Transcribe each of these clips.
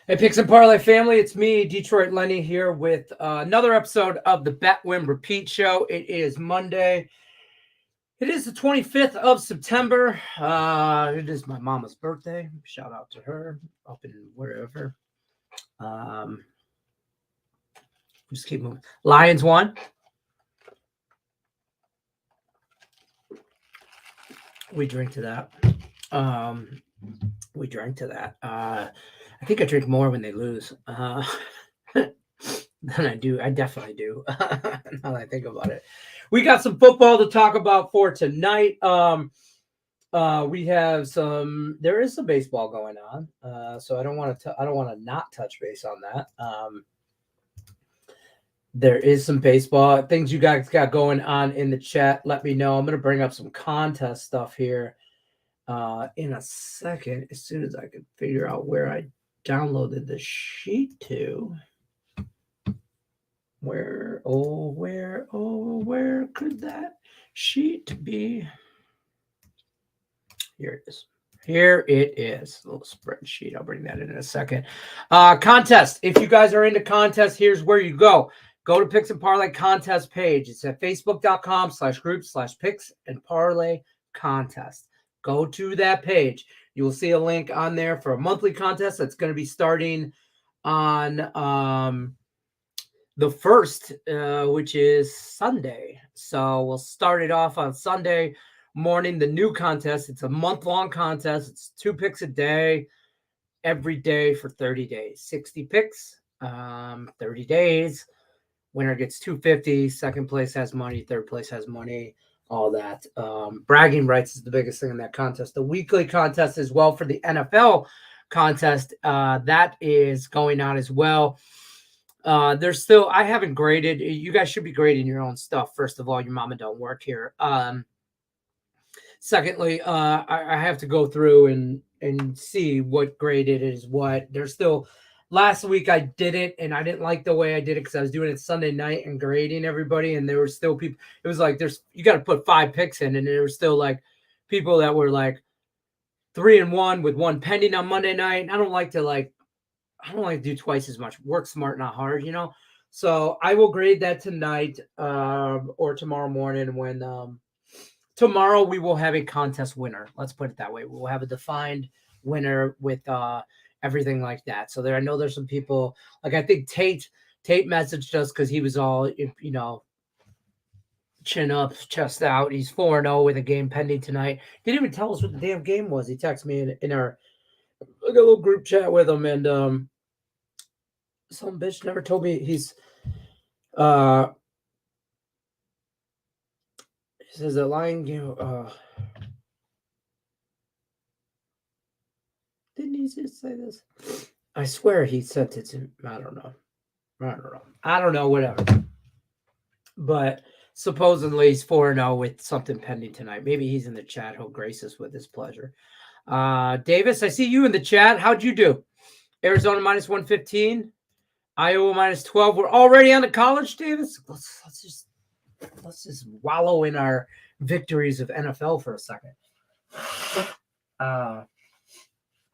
Hey, Picks and Parlay family, it's me, Detroit Lenny, here with another episode of the Bet Win Repeat Show. It is Monday. It is the 25th of September. It is my mama's birthday. Shout out to her up in wherever. Just keep moving. Lions won. We drink to that. I think I drink more when they lose than I do. I definitely do. Now that I think about it, we got some football to talk about for tonight. We have some. There is some baseball going on, so I don't want to not touch base on that. There is some baseball things you guys got going on in the chat. Let me know. I'm going to bring up some contest stuff here in a second, as soon as I can figure out where I downloaded the sheet to. Where could that sheet be? Here it is. Here it is. A little spreadsheet. I'll bring that in a second. Contest. If you guys are into contests, here's where you go. Go to Picks and Parlay contest page. It's at facebook.com/group/Picks and Parlay contest. Go to that page. You will see a link on there for a monthly contest that's going to be starting on the 1st, which is Sunday. So we'll start it off on Sunday morning, the new contest. It's a month-long contest. It's 2 picks a day, every day for 30 days. 60 picks, 30 days. Winner gets $250. Second place has money. Third place has money. All that. Bragging rights is the biggest thing in that contest. The weekly contest as well for the NFL contest, that is going on as well. There's still, I haven't graded. You guys should be grading your own stuff. First of all, your mama don't work here. Secondly, I have to go through and see what grade it is. What there's still. Last week I did it, and I didn't like the way I did it because I was doing it Sunday night and grading everybody, and there were still people. It was like you got to put 5 picks in, and there were still like people that were like 3-1 with 1 pending on Monday night. And I don't like to do twice as much. Work smart, not hard, you know. So I will grade that tonight or tomorrow morning. When tomorrow we will have a contest winner. Let's put it that way. We will have a defined winner with everything like that. So I know there's some people, like I think Tate messaged us because he was all, you know, chin up, chest out. He's 4-0 with a game pending tonight. He didn't even tell us what the damn game was. He texted me in our like a little group chat with him, and some bitch never told me he says the Lion game. Didn't he just say this? I swear he sent it to. I don't know. Whatever. But supposedly he's 4-0 with something pending tonight. Maybe he's in the chat. He'll grace us with his pleasure. Davis, I see you in the chat. How'd you do? Arizona -115, Iowa -12. We're already on to college, Davis. Let's just wallow in our victories of NFL for a second.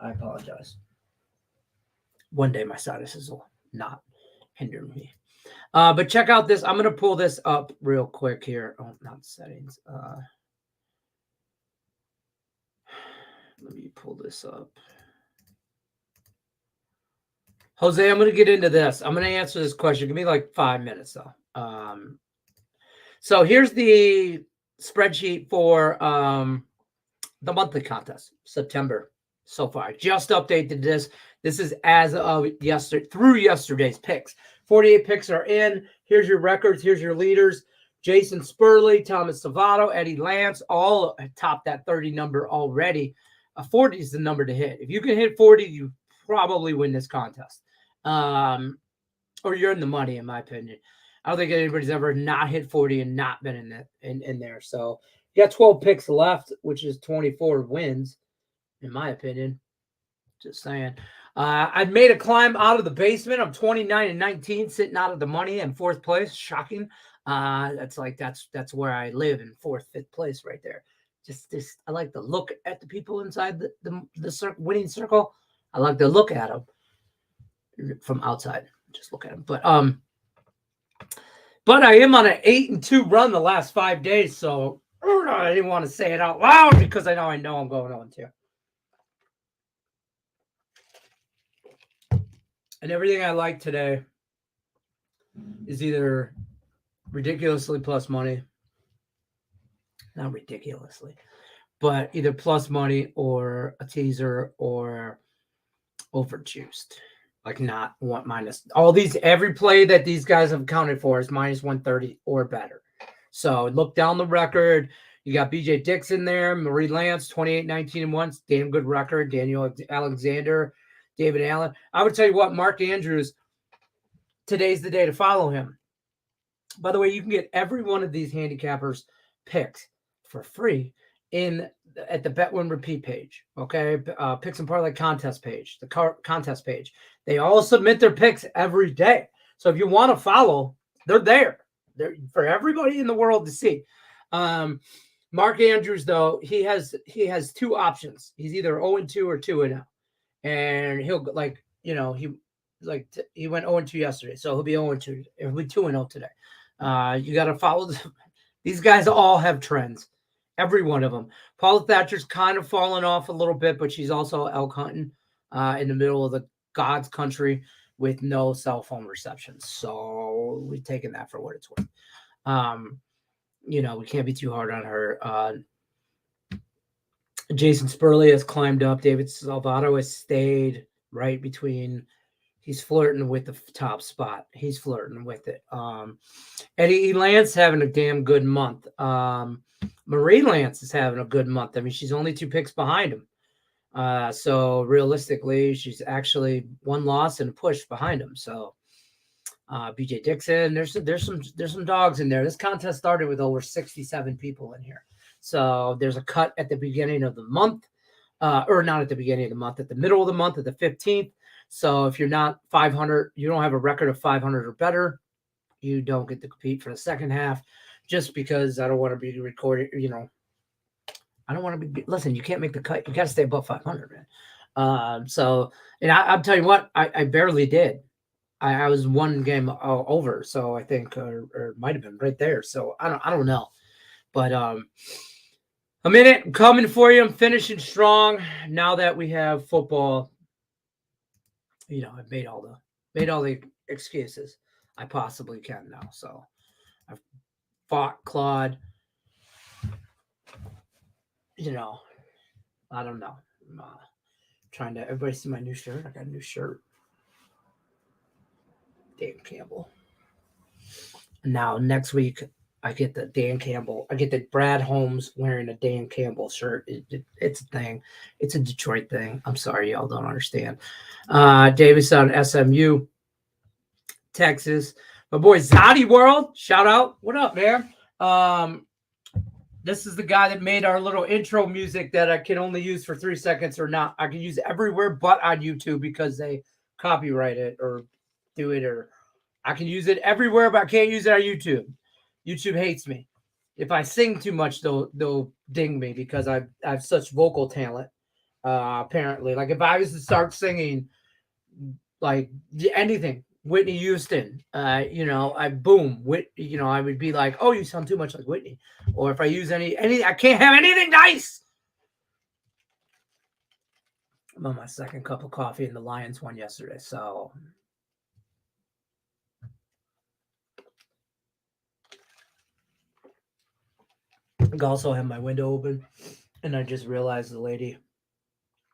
I apologize. One day my sinuses will not hinder me. But check out this. I'm going to pull this up real quick here. Oh, not settings. Let me pull this up. Jose, I'm going to get into this. I'm going to answer this question. Give me like 5 minutes, though. So here's the spreadsheet for the monthly contest, September so far. I just updated this. This is as of through yesterday's picks. 48 picks are in. Here's your records. Here's your leaders. Jason Spurley, Thomas Savato, Eddie Lance, all topped that 30 number already. 40 is the number to hit. If you can hit 40, you probably win this contest. Or you're in the money, in my opinion. I don't think anybody's ever not hit 40 and not been in there. So you got 12 picks left, which is 24 wins, in my opinion. Just saying. I've made a climb out of the basement. I'm 29-19, sitting out of the money in 4th place. Shocking. That's where I live, in 4th, 5th place right there. Just I like to look at the people inside the winning circle. I like to look at them. from outside. Just look at him. But I am on an 8-2 run the last 5 days, so I didn't want to say it out loud because I know I'm going on too. And everything I like today is either ridiculously plus money, not ridiculously, but either plus money or a teaser or overjuiced. Like not one minus all these, every play that these guys have accounted for is minus 130 or better. So look down the record. You got BJ Dixon there, Marie Lance, 28, 19, and 1. Damn good record. Daniel Alexander, David Allen. I would tell you what, Mark Andrews, today's the day to follow him. By the way, you can get every one of these handicappers picks for free at the Bet Win Repeat page. Okay, Picks and Parlay contest page, the contest page. They all submit their picks every day. So if you want to follow, they're there. They're for everybody in the world to see. Mark Andrews, though, he has 2 options. He's either 0-2 or 2-0, and he'll he went 0-2 yesterday, so he'll be 0-2. He'll be 2-0 today. You got to follow these guys. All have trends, every one of them. Paula Thatcher's kind of fallen off a little bit, but she's also elk hunting in the middle of the God's country with no cell phone reception. So we've taken that for what it's worth. We can't be too hard on her. Jason Spurley has climbed up. David Salvato has stayed right between. He's flirting with the top spot. He's flirting with it. Eddie Lance having a damn good month. Marie Lance is having a good month. I mean, she's only 2 picks behind him. So realistically, she's actually 1 loss and a push behind him. So BJ Dixon, there's some dogs in there. This contest started with over 67 people in here. So there's a cut at the beginning of the month, or not at the beginning of the month, at the middle of the month, at the 15th. So if you're not 500, you don't have a record of 500 or better, you don't get to compete for the second half. Just because I don't want to be recorded, I don't want to be. Listen, you can't make the cut. You got to stay above 500, man. And I'll tell you what, I barely did. I was 1 game over, so I think, or might have been right there. So I don't know, but a minute coming for you. I'm finishing strong now that we have football. I've made all the excuses I possibly can now. So I've fought Claude. I don't know. I'm trying to. Everybody see my new shirt? I got a new shirt. Dan Campbell. Now next week I get the Dan Campbell. I get the Brad Holmes wearing a Dan Campbell shirt. It's a thing. It's a Detroit thing. I'm sorry, y'all don't understand. Davis on SMU, Texas. My boy Zodi World. Shout out. What up, man? This is the guy that made our little intro music that I can only use for 3 seconds or not. I can use it everywhere but on YouTube because they copyright it or do it, or I can use it everywhere, but I can't use it on YouTube. YouTube hates me. If I sing too much, they'll ding me because I have such vocal talent. Apparently, like if I was to start singing like anything, Whitney Houston, I would be like, oh, you sound too much like Whitney. Or if I use any, I can't have anything nice. I'm on my 2nd cup of coffee, and the Lions won yesterday, so. I also have my window open, and I just realized the lady,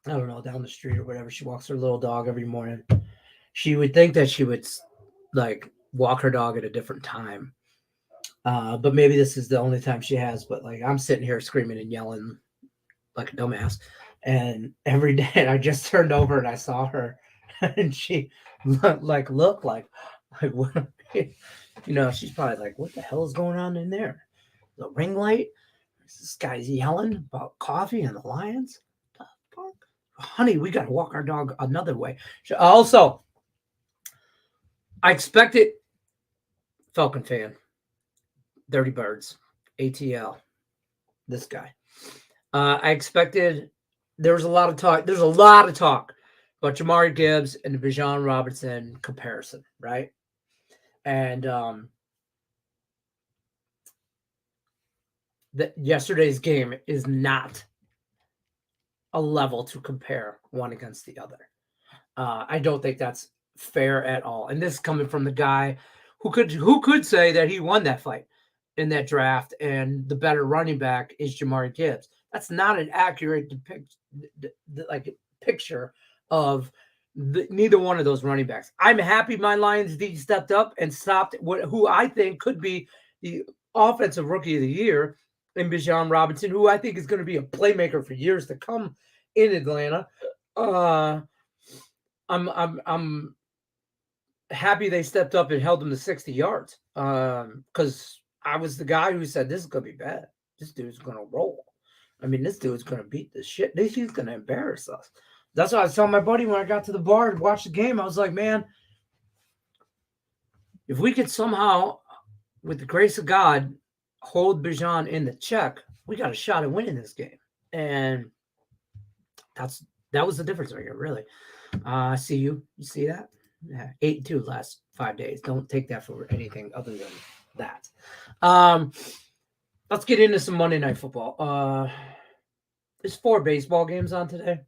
I don't know, down the street or whatever, she walks her little dog every morning. She would think that she would like walk her dog at a different time. But maybe this is the only time she has, but like I'm sitting here screaming and yelling like a dumbass. And every day I just turned over and I saw her and she looked like what, she's probably like, what the hell is going on in there? The ring light? This guy's yelling about coffee and the Lions. The fuck? Honey, we got to walk our dog another way. Also, I expected Falcon fan, Dirty Birds, ATL, this guy. I expected there was a lot of talk. There's a lot of talk but Jamari Gibbs and the Bijan Robinson comparison, right? And yesterday's game is not a level to compare one against the other. I don't think that's fair at all. And this is coming from the guy who could say that he won that fight in that draft, and the better running back is Jamari Gibbs. That's not an accurate picture of neither one of those running backs. I'm happy my Lions D stepped up and stopped who I think could be the offensive rookie of the year in Bijan Robinson, who I think is going to be a playmaker for years to come in Atlanta. I'm happy they stepped up and held him to 60 yards. Because I was the guy who said this is gonna be bad. This dude's gonna roll. I mean, this dude's gonna beat the shit. He's gonna embarrass us. That's what I was telling my buddy when I got to the bar to watch the game. I was like, man, if we could somehow, with the grace of God, hold Bijan in the check, we got a shot at winning this game. And that was the difference right here, really. I see you. You see that? Yeah, 8-2 last 5 days. Don't take that for anything other than that. Let's get into some Monday Night Football. There's 4 baseball games on today,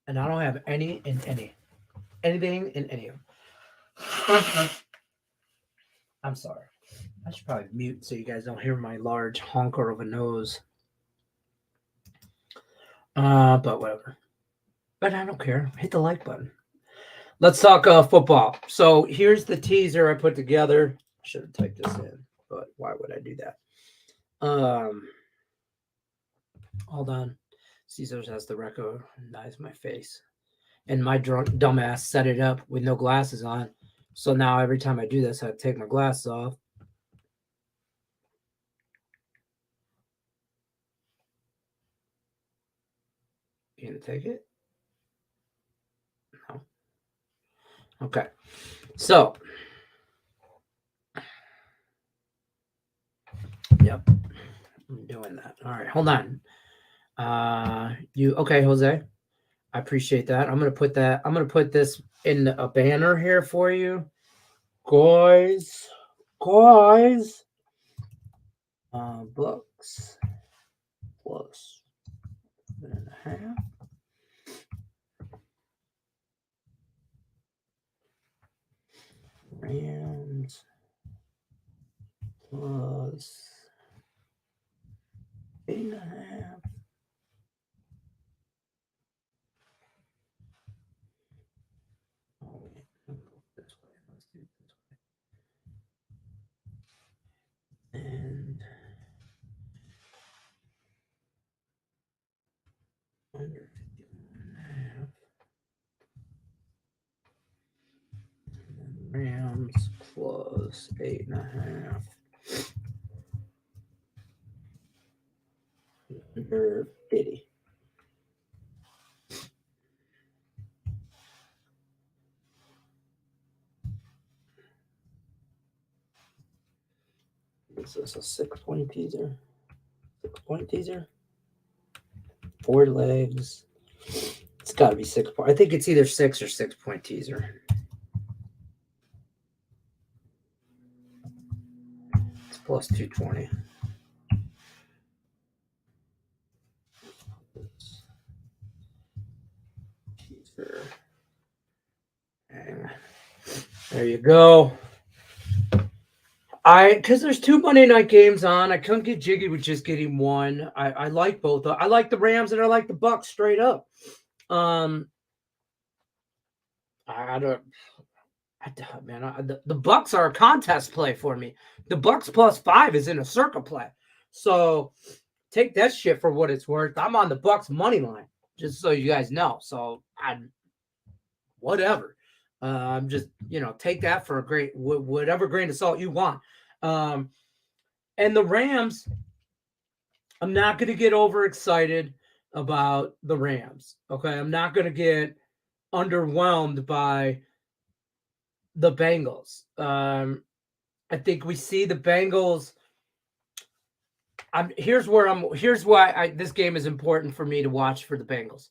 and I don't have anything in any of them. I'm sorry. I should probably mute so you guys don't hear my large honker of a nose. But whatever. But I don't care. Hit the like button. Let's talk football. So here's the teaser I put together. I should have typed this in, but why would I do that? Hold on. Caesars has to recognize my face. And my dumbass set it up with no glasses on. So now every time I do this, I take my glasses off. You gonna take it? No. Okay. So, yep. I'm doing that. All right, hold on. Okay, Jose? I appreciate that. I'm gonna put this in a banner here for you. Guys. Bucks plus 1.5. Rams plus 8.5. And under 51.5. Rams plus 8.5. Under 50. Is this a 6-point teaser? 6-point teaser? 4 legs. It's got to be 6 point. I think it's either 6 or 6-point teaser. It's plus 220. Teaser. And there you go. Because there's 2 Monday night games on, I couldn't get jiggy with just getting one. I like both. I like the Rams and I like the Bucks straight up. The Bucks are a contest play for me. The Bucks plus 5 is in a circle play. So take that shit for what it's worth. I'm on the Bucks money line, just so you guys know. So whatever. Just, take that for whatever grain of salt you want. And the Rams, I'm not going to get overexcited about the Rams. Okay. I'm not going to get underwhelmed by the Bengals. I think we see the Bengals. Here's why this game is important for me to watch for the Bengals.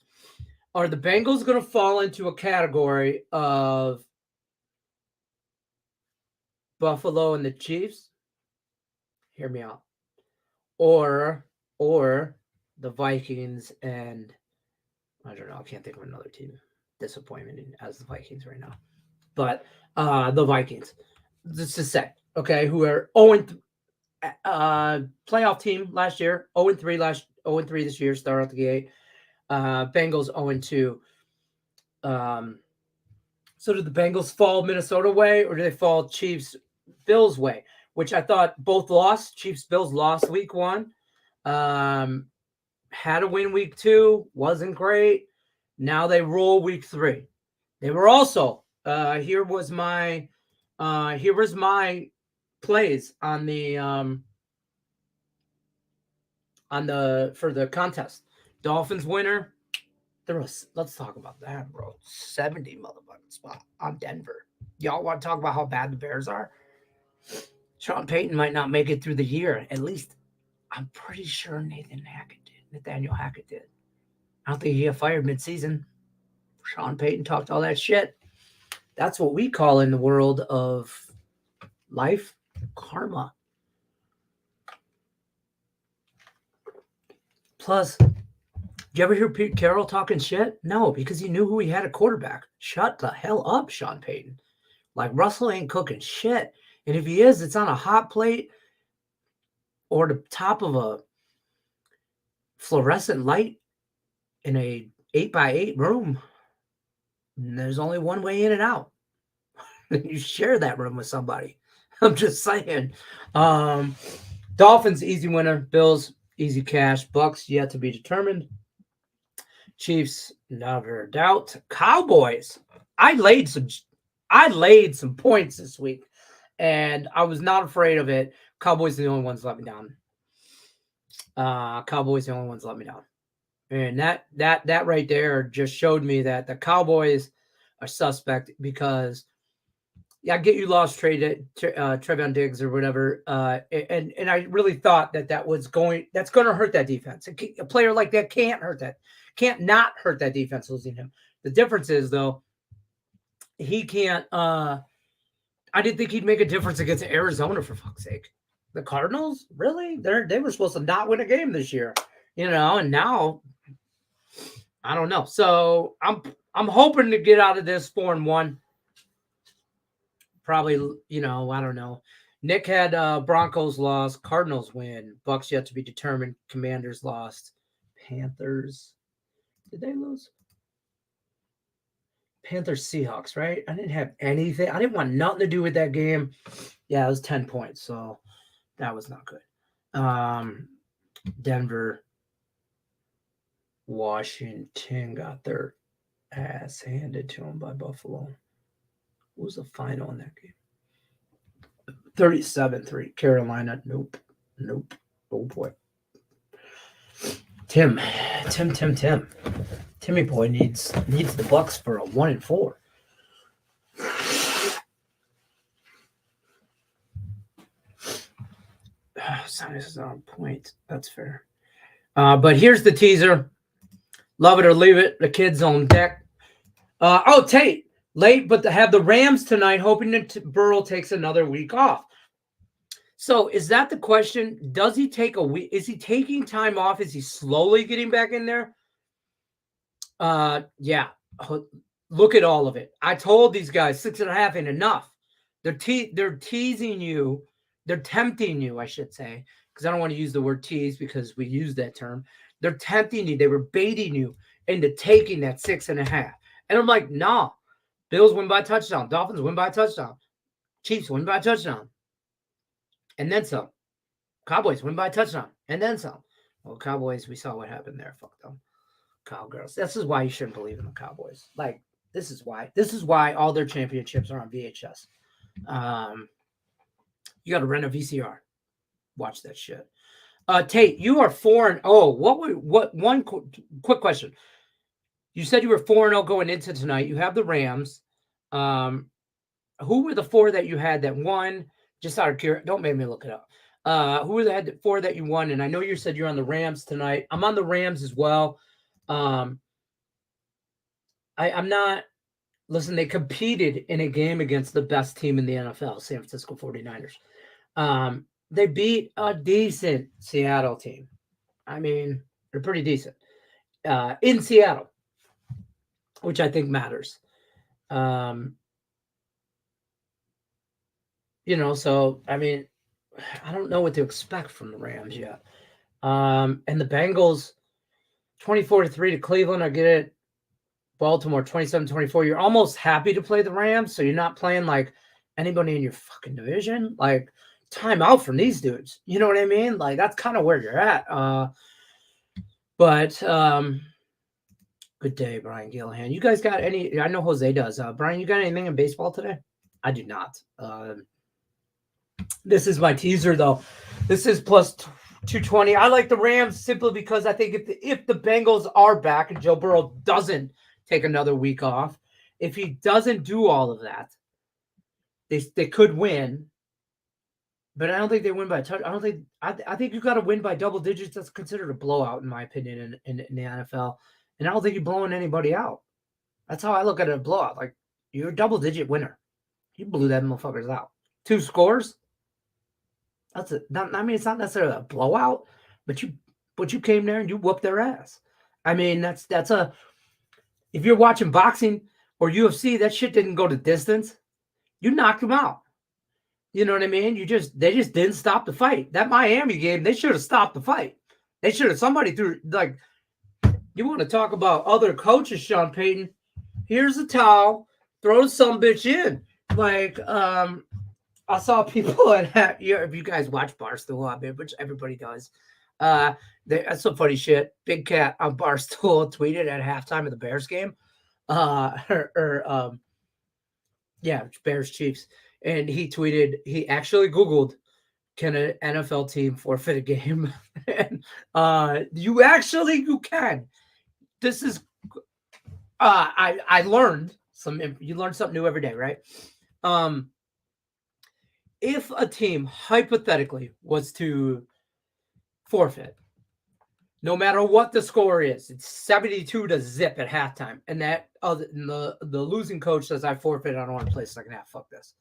Are the Bengals going to fall into a category of Buffalo and the Chiefs? Hear me out. Or the Vikings and I don't know. I can't think of another team disappointment as the Vikings right now. But the Vikings, just to say, okay, who are 0 playoff team last year, 0-3 0-3 this year, start out the gate. Bengals 0-2. So did the Bengals fall Minnesota way, or did they fall Chiefs Bills way? Which I thought both lost. Chiefs Bills lost week 1. Had a win week 2, wasn't great. Now they roll week 3. They were also here was my plays on the for the contest. Dolphins winner. Let's talk about that, bro. 70 motherfucking spot on Denver. Y'all want to talk about how bad the Bears are? Sean Payton might not make it through the year. At least I'm pretty sure Nathaniel Hackett did. I don't think he got fired midseason. Sean Payton talked all that shit. That's what we call in the world of life karma. Plus, did you ever hear Pete Carroll talking shit? No, because he knew who he had at quarterback. Shut the hell up, Sean Payton. Like, Russell ain't cooking shit. And if he is, it's on a hot plate or the top of a fluorescent light in a 8x8 room. And there's only one way in and out. You share that room with somebody. I'm just saying. Dolphins, easy winner. Bills, easy cash. Bucks, yet to be determined. Chiefs, never doubt. Cowboys. I laid some points this week, and I was not afraid of it. Cowboys are the only ones let me down. And that right there just showed me that the Cowboys are suspect because I get you lost Trevon Diggs or whatever, and I really thought that's going to hurt that defense. A player like that can't not hurt that defense losing him. The difference is though, he can't. I didn't think he'd make a difference against Arizona, for fuck's sake. The Cardinals, really? They were supposed to not win a game this year, and now I don't know. So I'm hoping to get out of this 4-1. Probably, I don't know. Nick had Broncos lost, Cardinals win, Bucks yet to be determined, Commanders lost, Panthers. Did they lose? Panthers Seahawks, right? I didn't have anything. I didn't want nothing to do with that game. Yeah, it was 10 points, so that was not good. Denver, Washington got their ass handed to them by Buffalo. What was the final in that game? 37-3. Carolina, nope. Oh boy. Timmy boy needs the Bucks for a 1-4. Sinus is on point. That's fair. But here's the teaser. Love it or leave it. The kids on deck. Tate, late, but to have the Rams tonight, hoping that Burrow takes another week off. So is that the question? Does he take a week? Is he taking time off? Is he slowly getting back in there? Yeah. Look at all of it. I told these guys 6.5 ain't enough. They're teasing you. They're tempting you, I should say, because I don't want to use the word tease because we use that term. They're tempting you. They were baiting you into taking that 6.5. And I'm like, nah. Bills win by touchdown. Dolphins win by touchdown. Chiefs win by touchdown. And then some. Cowboys win by touchdown. And then some. Well, Cowboys, we saw what happened there. Fuck them. Cowgirls. This is why you shouldn't believe in the Cowboys. Like, this is why all their championships are on VHS. You got to rent a VCR. Watch that shit. Tate, you are 4-0. One quick question. You said you were 4-0 going into tonight. You have the Rams. Who were the 4 that you had that won? Just out of curiosity, don't make me look it up. Who were the 4 that you won? And I know you said you're on the Rams tonight. I'm on the Rams as well. I'm not. Listen, they competed in a game against the best team in the NFL, San Francisco 49ers. They beat a decent Seattle team. I mean, they're pretty decent in Seattle, which I think matters. So I mean, I don't know what to expect from the Rams yet. And the Bengals, 24-3 to Cleveland. I get it. Baltimore, 27-24. You're almost happy to play the Rams, so you're not playing like anybody in your fucking division. Like, time out from these dudes. You know what I mean? Like, that's kind of where you're at. But good day, Brian Gillihan. You guys got any? I know Jose does. Brian, you got anything in baseball today? I do not. This is my teaser, though. This is plus 220. I like the Rams simply because I think if the Bengals are back and Joe Burrow doesn't take another week off, if he doesn't do all of that, they could win. But I don't think they win by a touch. I think you got to win by double digits. That's considered a blowout, in my opinion, in the NFL. And I don't think you're blowing anybody out. That's how I look at a blowout. Like, you're a double-digit winner. You blew that motherfuckers out. 2 scores. That's it. I mean, it's not necessarily a blowout, but you came there and you whooped their ass. I mean, that's a. If you're watching boxing or UFC, that shit didn't go to distance. You knocked them out. You know what I mean? They just didn't stop the fight. That Miami game, they should have stopped the fight. They should have. Somebody threw, like, you want to talk about other coaches, Sean Payton? Here's a towel. Throw some bitch in. Like, I saw people if you guys watch Barstool, I mean, which everybody does. That's some funny shit. Big Cat on Barstool tweeted at halftime of the Bears game. Bears Chiefs. And he tweeted, he actually Googled, can an NFL team forfeit a game? And you can. This is I learned you learn something new every day, right? If a team hypothetically was to forfeit, no matter what the score is, it's 72-0 at halftime, and the losing coach says, I forfeit, I don't want to play second half, fuck this.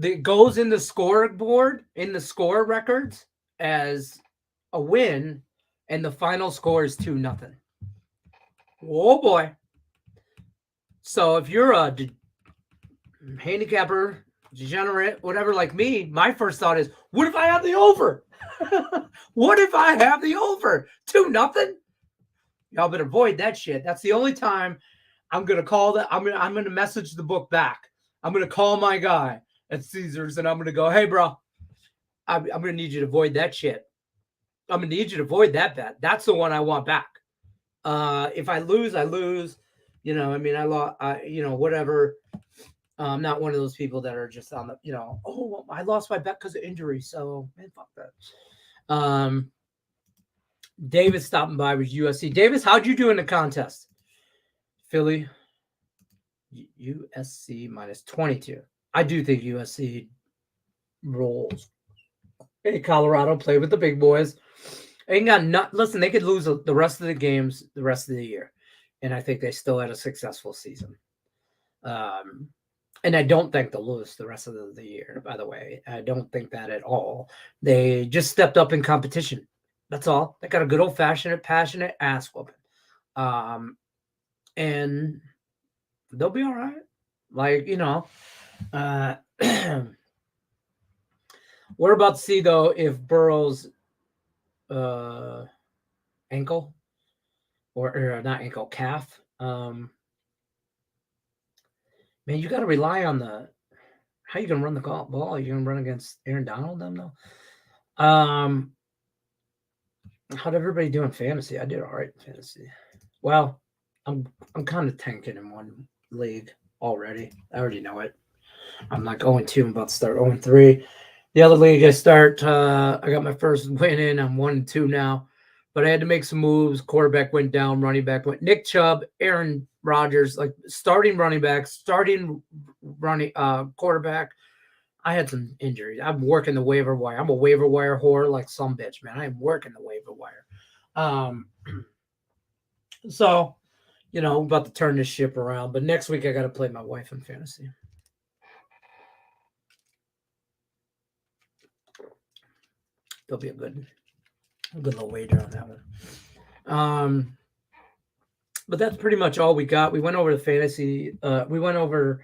It goes in the scoreboard, in the score records, as a win, and the final score is 2-0. Oh boy. So if you're a handicapper, degenerate, whatever, like me, my first thought is, what if I have the over? What if I have the over? 2-0? Y'all better avoid that shit. That's the only time I'm gonna call that. I'm gonna message the book back. I'm gonna call my guy at Caesars and I'm gonna go, hey bro, I'm gonna need you to avoid that shit. I'm gonna need you to avoid that bet. That's the one I want back. If I lose, I lose. You know, I mean, I lost. Whatever. I'm not one of those people that are just on the, oh, I lost my bet because of injury. So, man, fuck that. Davis stopping by with USC. Davis, how'd you do in the contest? Philly, USC minus 22. I do think USC rolls. Hey, Colorado, play with the big boys. Listen, they could lose the rest of the games the rest of the year. And I think they still had a successful season. And I don't think they'll lose the rest of the year, by the way. I don't think that at all. They just stepped up in competition. That's all. They got a good old-fashioned, passionate ass whooping. And they'll be all right. Like, we're about to see, though, if Burrow's ankle or not ankle, calf. Man, you got to rely on how you going to run the ball? Are you going to run against Aaron Donald then, though? How'd everybody do in fantasy? I did all right in fantasy. Well, I'm kind of tanking in one league already. I already know it. I'm like 0-2. I'm about to start 0-3. The other league I got my first win in. I'm 1-2 now. But I had to make some moves. Quarterback went down. Running back went. Nick Chubb, Aaron Rodgers, like starting running back, quarterback. I had some injuries. I'm working the waiver wire. I'm a waiver wire whore like some bitch, man. I am working the waiver wire. So, I'm about to turn this ship around. But next week I got to play my wife in fantasy. There'll be a good little wager on that one. But that's pretty much all we got. We went over the fantasy. We went over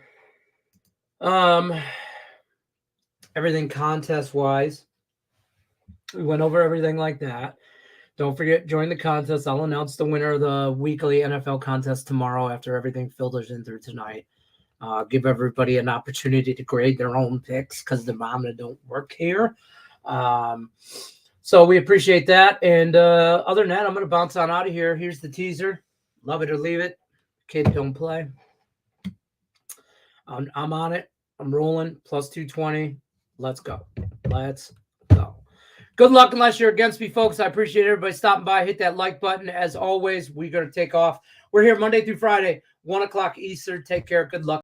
everything contest wise. We went over everything like that. Don't forget, join the contest. I'll announce the winner of the weekly NFL contest tomorrow after everything filters in through tonight. Give everybody an opportunity to grade their own picks because the mama don't work here. So we appreciate that. And other than that, I'm going to bounce on out of here. Here's the teaser. Love it or leave it. Kid, don't play. I'm on it. I'm rolling. Plus 220. Let's go. Let's go. Good luck unless you're against me, folks. I appreciate everybody stopping by. Hit that like button. As always, we're going to take off. We're here Monday through Friday, 1 o'clock Eastern. Take care. Good luck.